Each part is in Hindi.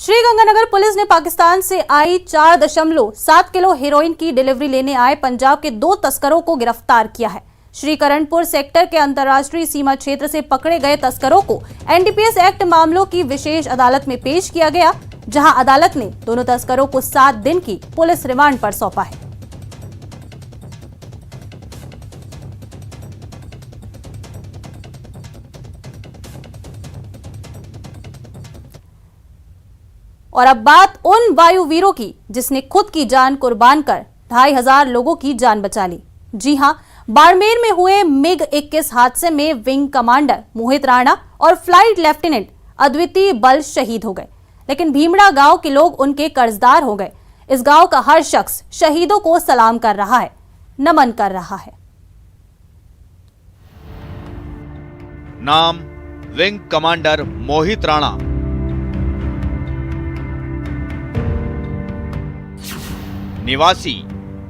श्रीगंगानगर पुलिस ने पाकिस्तान से आई 4.7 किलो हेरोइन की डिलीवरी लेने आए पंजाब के 2 तस्करों को गिरफ्तार किया है। श्रीकरणपुर सेक्टर के अंतर्राष्ट्रीय सीमा क्षेत्र से पकड़े गए तस्करों को एनडीपीएस एक्ट मामलों की विशेष अदालत में पेश किया गया, जहां अदालत ने दोनों तस्करों को 7 दिन की पुलिस रिमांड पर सौंपा है। और अब बात उन वायुवीरों की जिसने खुद की जान कुर्बान कर 2500 लोगों की जान बचा ली। जी हां, बाड़मेर में हुए MiG-21 हादसे में विंग कमांडर मोहित राणा और फ्लाइट लेफ्टिनेंट अद्वितीय बल शहीद हो गए, लेकिन भीमड़ा गांव के लोग उनके कर्जदार हो गए। इस गांव का हर शख्स शहीदों को सलाम कर रहा है, नमन कर रहा है। नाम विंग कमांडर मोहित राणा, निवासी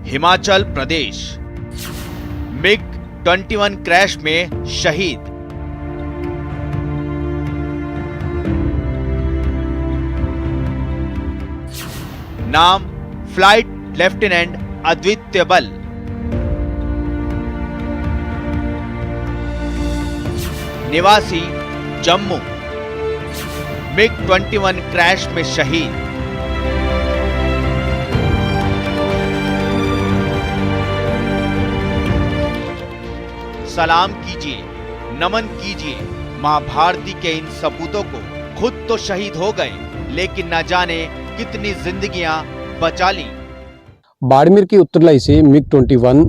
हिमाचल प्रदेश, MiG-21 क्रैश में शहीद। नाम फ्लाइट लेफ्टिनेंट अद्वितीय बल, निवासी जम्मू, MiG-21 क्रैश में शहीद। सलाम कीजिए, नमन कीजिए मां भारती के इन सपूतों को। खुद तो शहीद हो गए, लेकिन न जाने कितनी जिंदगियां बचा ली। बाड़मेर की उत्तरलाई से MiG-21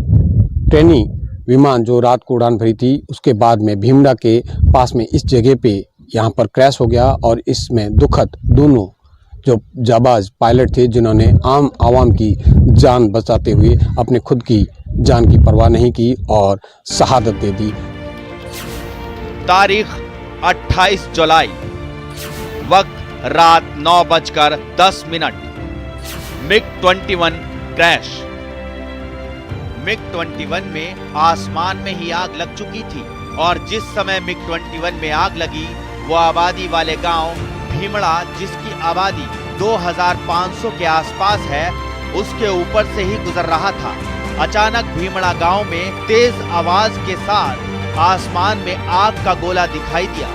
ट्रेनी विमान जो रात को उड़ान भरी थी, उसके बाद में भीमड़ा के पास में इस जगह पे यहाँ पर क्रैश हो गया और इसमें दुखद दोनों जो जाबाज पायलट थे, जिन्होंने आम आवाम की जान बचाते हुए अपने खुद की जान की परवाह नहीं की और शहादत दे दी। तारीख 28 जुलाई, वक्त रात 9:10। MiG-21 crash. MiG-21 में आसमान में ही आग लग चुकी थी और जिस समय MiG-21 में आग लगी वो आबादी वाले गांव भीमड़ा, जिसकी आबादी 2500 के आसपास है, उसके ऊपर से ही गुजर रहा था। अचानक भीमड़ा गांव में तेज आवाज के साथ आसमान में आग का गोला दिखाई दिया,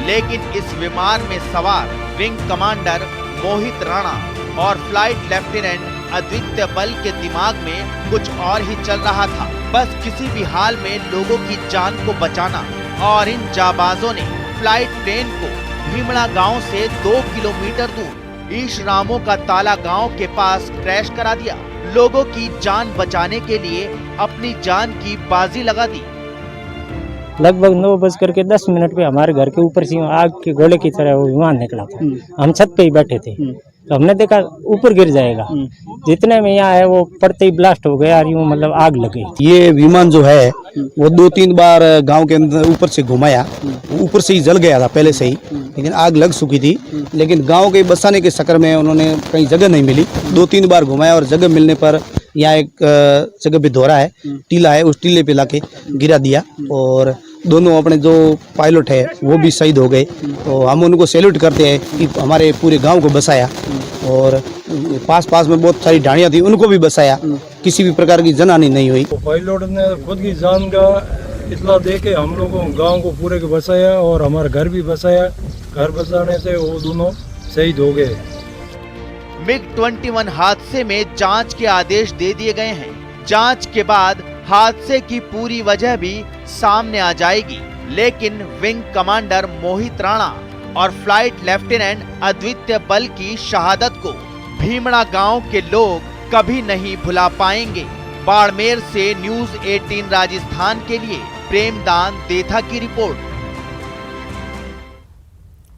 लेकिन इस विमान में सवार विंग कमांडर मोहित राणा और फ्लाइट लेफ्टिनेंट अद्वितीय बल के दिमाग में कुछ और ही चल रहा था। बस किसी भी हाल में लोगों की जान को बचाना, और इन जाबाजों ने फ्लाइट प्लेन को भीमड़ा गांव से 2 किलोमीटर दूर ईशरामों का ताला गांव के पास क्रैश करा दिया। लोगों की जान बचाने के लिए अपनी जान की बाजी लगा दी। लगभग 9:10 पे हमारे घर के ऊपर से आग के गोले की तरह वो विमान निकला था। हम छत पे ही बैठे थे, तो हमने देखा ऊपर गिर जाएगा। जितने में यहाँ है वो पड़ते ही ब्लास्ट हो गया और यूं मतलब आग लग गई। ये विमान जो है वो 2-3 बार गांव के अंदर ऊपर से घुमाया, ऊपर से ही जल गया था पहले से ही, लेकिन आग लग चुकी थी। लेकिन गांव के बसाने के चक्कर में उन्होंने कहीं जगह नहीं मिली। 2-3 बार घुमाया और जगह मिलने पर यहाँ एक जगह पे धोरा है, टीला है, उस टीले पे लाके गिरा दिया और दोनों अपने जो पायलट है वो भी शहीद हो गए। तो हम उनको सैल्यूट करते हैं कि हमारे पूरे गांव को बसाया और पास में बहुत सारी ढाणियाँ थी, उनको भी बसाया, किसी भी प्रकार की जनहानि नहीं हुई। पायलट ने खुद की जान का इतला दे के हम लोगों गांव को पूरे को बसाया और हमारा घर भी बसाया। घर बसाने से वो दोनों शहीद हो गए। MiG-21 हादसे में जांच के आदेश दे दिए गए हैं। जांच के बाद हादसे की पूरी वजह भी सामने आ जाएगी, लेकिन विंग कमांडर मोहित राणा और फ्लाइट लेफ्टिनेंट अद्वितीय बल की शहादत को भीमड़ा गांव के लोग कभी नहीं भुला पाएंगे। बाड़मेर से न्यूज़ 18 राजस्थान के लिए प्रेमदान देथा की रिपोर्ट।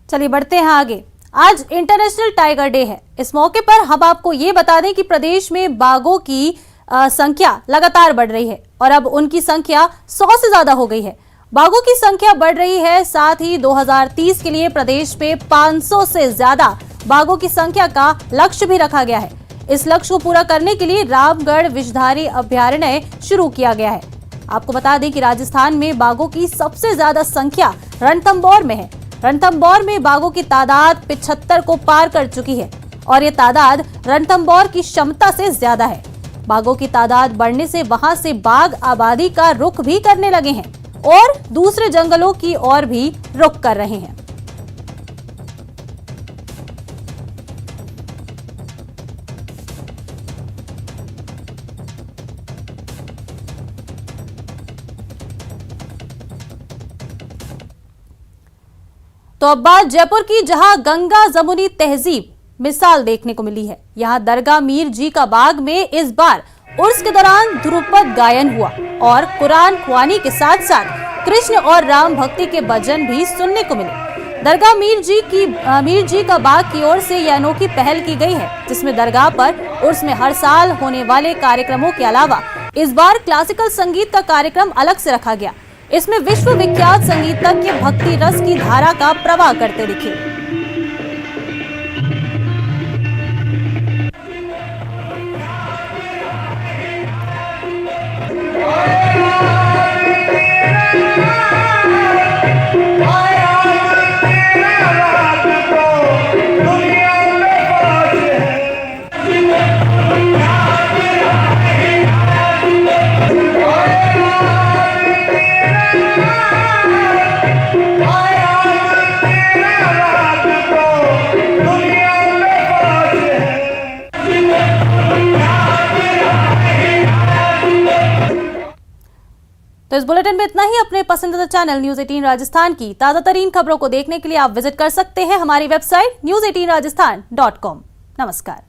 चलिए बढ़ते हैं आगे। आज इंटरनेशनल टाइगर डे है। इस मौके पर हम आपको ये बता दें कि प्रदेश में बाघों की संख्या लगातार बढ़ रही है और अब उनकी संख्या 100 से ज्यादा हो गई है। बाघों की संख्या बढ़ रही है, साथ ही 2030 के लिए प्रदेश में 500 से ज्यादा बाघों की संख्या का लक्ष्य भी रखा गया है। इस लक्ष्य को पूरा करने के लिए रामगढ़ विषधारी अभयारण्य शुरू किया गया है। आपको बता दें कि राजस्थान में बाघों की सबसे ज्यादा संख्या रणथंभौर में है। रणथंभौर में बाघों की तादाद 75 को पार कर चुकी है और ये तादाद रणथंभौर की क्षमता से ज्यादा है। बाघों की तादाद बढ़ने से वहां से बाघ आबादी का रुख भी करने लगे हैं और दूसरे जंगलों की ओर भी रुख कर रहे हैं। तो अब बात जयपुर की, जहां गंगा जमुनी तहजीब मिसाल देखने को मिली है। यहां दरगाह मीर जी का बाग में इस बार उर्स के दौरान ध्रुपद गायन हुआ और कुरान ख्वानी के साथ साथ कृष्ण और राम भक्ति के भजन भी सुनने को मिले। दरगाह मीर जी का बाग की ओर से यह अनोखी पहल की गई है, जिसमें दरगाह पर उर्स में हर साल होने वाले कार्यक्रमों के अलावा इस बार क्लासिकल संगीत का कार्यक्रम अलग से रखा गया। इसमें विश्व विख्यात संगीतज्ञ भक्ति रस की धारा का प्रवाह करते दिखे। तो इस बुलेटिन में इतना ही। अपने पसंदीदा चैनल न्यूज 18 राजस्थान की ताजा तरीन खबरों को देखने के लिए आप विजिट कर सकते हैं हमारी वेबसाइट news18rajasthan.com। नमस्कार।